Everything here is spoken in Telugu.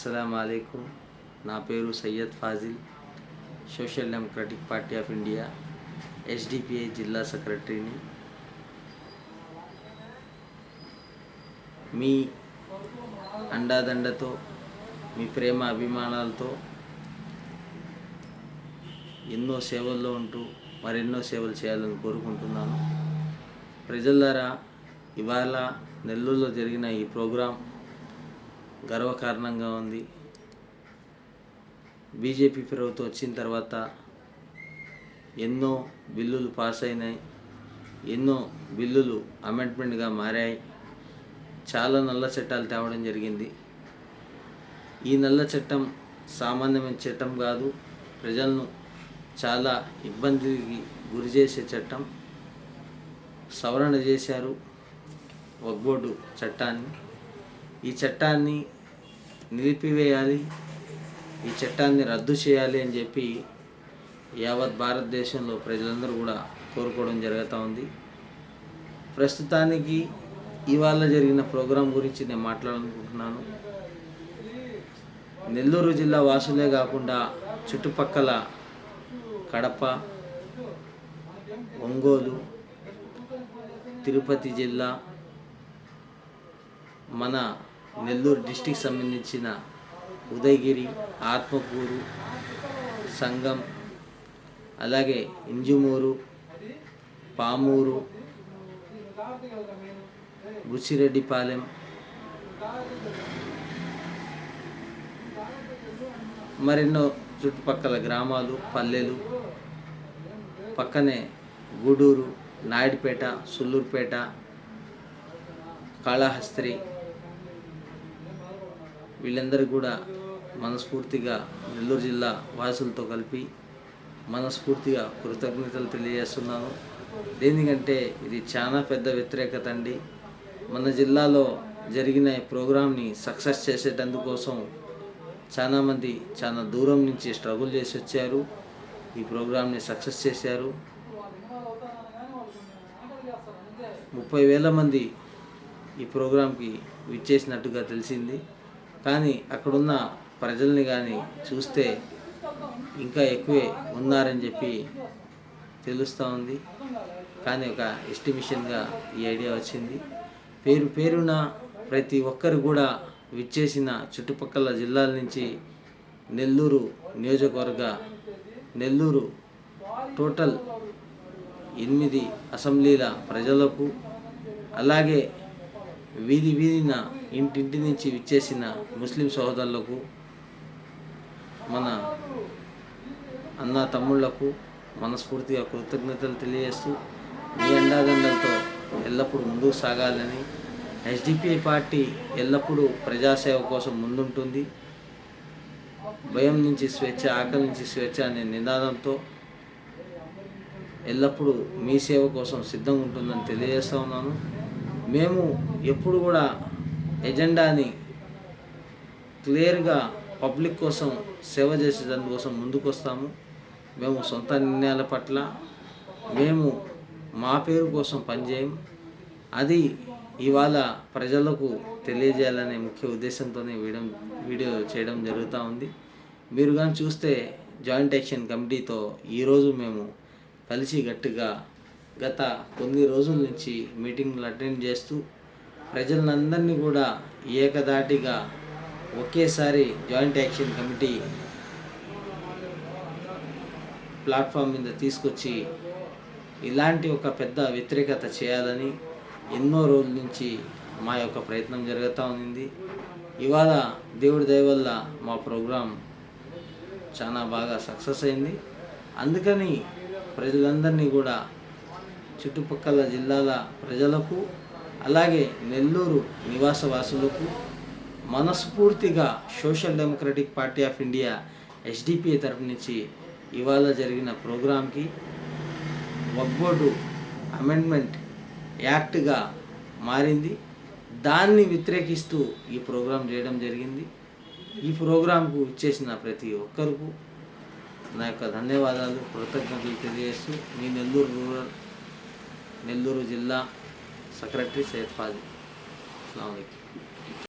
అస్సలాముఅలైకుం. నా పేరు Syed Fazil, social democratic party of India SDPI జిల్లా సెక్రటరీని. మీ అండాదండతో, మీ ప్రేమ అభిమానాలతో ఎన్నో సేవల్లో ఉంటూ మరెన్నో సేవలు చేయాలని కోరుకుంటున్నాను. ప్రజలారా, ఇవాళ నెల్లూరులో జరిగిన ఈ ప్రోగ్రాం గర్వకారణంగా ఉంది. బీజేపీ ప్రభుత్వం వచ్చిన తర్వాత ఎన్నో బిల్లులు పాస్ అయినాయి, ఎన్నో బిల్లులు అమెండ్మెంట్గా మారాయి, చాలా నల్ల చట్టాలు తేవడం జరిగింది. ఈ నల్ల చట్టం సామాన్యమైన చట్టం కాదు, ప్రజలను చాలా ఇబ్బందికి గురి చేసే చట్టం. సవరణ చేశారు వక్ఫ్ బోర్డు చట్టాన్ని. ఈ చట్టాన్ని నిలిపివేయాలి, ఈ చట్టాన్ని రద్దు చేయాలి అని చెప్పి యావత్ భారతదేశంలో ప్రజలందరూ కూడా కోరుకోవడం జరుగుతూ ఉంది. ప్రస్తుతానికి ఇవాళ జరిగిన ప్రోగ్రాం గురించి నేను మాట్లాడాలనుకుంటున్నాను. నెల్లూరు జిల్లా వాసులే కాకుండా చుట్టుపక్కల కడప, ఒంగోలు, తిరుపతి జిల్లా, మన నెల్లూరు డిస్టిక్ సంబంధించిన ఉదయగిరి, ఆత్మకూరు, సంగం, అలాగే ఇంజుమూరు, పామూరు, బుచ్చిరెడ్డిపాలెం, మరెన్నో చుట్టుపక్కల గ్రామాలు, పల్లెలు, పక్కనే గూడూరు, నాయుడుపేట, సుల్లూరుపేట, కాళహస్తి, వీళ్ళందరూ కూడా మనస్ఫూర్తిగా నెల్లూరు జిల్లా వాసులతో కలిపి మనస్ఫూర్తిగా కృతజ్ఞతలు తెలియజేస్తున్నాను. దేనికంటే ఇది చాలా పెద్ద వ్యతిరేకత అండి. మన జిల్లాలో జరిగిన ఈ ప్రోగ్రాంని సక్సెస్ చేసేటందుకోసం చాలామంది చాలా దూరం నుంచి స్ట్రగుల్ చేసి వచ్చారు, ఈ ప్రోగ్రాంని సక్సెస్ చేశారు. 30,000 మంది ఈ ప్రోగ్రాంకి విచ్చేసినట్టుగా తెలిసింది. కానీ అక్కడున్న ప్రజల్ని కానీ చూస్తే ఇంకా ఎక్కువే ఉన్నారని చెప్పి తెలుస్తూ ఉంది. కానీ ఒక ఎస్టిమేషన్గా ఈ ఐడియా వచ్చింది. పేరున ప్రతి ఒక్కరు కూడా విచ్చేసిన చుట్టుపక్కల జిల్లాల నుంచి నెల్లూరు నియోజకవర్గ, నెల్లూరు టోటల్ 8 అసెంబ్లీల ప్రజలకు, అలాగే వీధిన ఇంటింటి నుంచి విచ్చేసిన ముస్లిం సోదరులకు, మన అన్న తమ్ముళ్లకు మనస్ఫూర్తిగా కృతజ్ఞతలు తెలియజేస్తూ మీ అండాదండలతో ఎల్లప్పుడూ ముందుకు సాగాలని, ఎస్డిపిఐ పార్టీ ఎల్లప్పుడూ ప్రజాసేవ కోసం ముందుంటుంది. భయం నుంచి స్వేచ్ఛ, ఆకలి నుంచి స్వేచ్ఛ అనే నినాదంతో ఎల్లప్పుడూ మీ సేవ కోసం సిద్ధంగా ఉంటుందని తెలియజేస్తూ ఉన్నాను. మేము ఎప్పుడు కూడా ఎజెండాని క్లియర్గా పబ్లిక్ కోసం సేవ చేసే దానికోసం ముందుకు వస్తాము. మేము సొంత నిర్ణయాల పట్ల మేము మా పేరు కోసం పనిచేయం. అది ఇవాళ ప్రజలకు తెలియజేయాలనే ముఖ్య ఉద్దేశంతోనే వీడియో చేయడం జరుగుతూ ఉంది. మీరు కానీ చూస్తే జాయింట్ యాక్షన్ కమిటీతో ఈరోజు మేము కలిసి గట్టిగా గత కొన్ని రోజుల నుంచి మీటింగ్లు అటెండ్ చేస్తూ ప్రజలందరినీ కూడా ఏకధాటిగా ఒకేసారి జాయింట్ యాక్షన్ కమిటీ ప్లాట్ఫామ్ మీద తీసుకొచ్చి ఇలాంటి ఒక పెద్ద వ్యతిరేకత చేయాలని ఎన్నో రోజుల నుంచి మా యొక్క ప్రయత్నం జరుగుతూ ఉంది. ఇవాళ దేవుడి దయ వల్ల మా ప్రోగ్రాం చాలా బాగా సక్సెస్ అయింది. అందుకని ప్రజలందరినీ కూడా, చుట్టుపక్కల జిల్లాల ప్రజలకు, అలాగే నెల్లూరు నివాసవాసులకు మనస్ఫూర్తిగా social democratic party of India SDPI తరఫు నుంచి ఇవాళ జరిగిన ప్రోగ్రాంకి వక్ఫ్ బోర్డు అమెండ్మెంట్ యాక్ట్గా మారింది. దాన్ని వ్యతిరేకిస్తూ ఈ ప్రోగ్రాం చేయడం జరిగింది. ఈ ప్రోగ్రాంకు ఇచ్చేసిన ప్రతి ఒక్కరికి నా యొక్క ధన్యవాదాలు, కృతజ్ఞతలు తెలియజేస్తూ మీ నెల్లూరు జిల్లా సెక్రటరీ సయ్యద్ ఫాజిల్. అస్సలాము అలైకుం.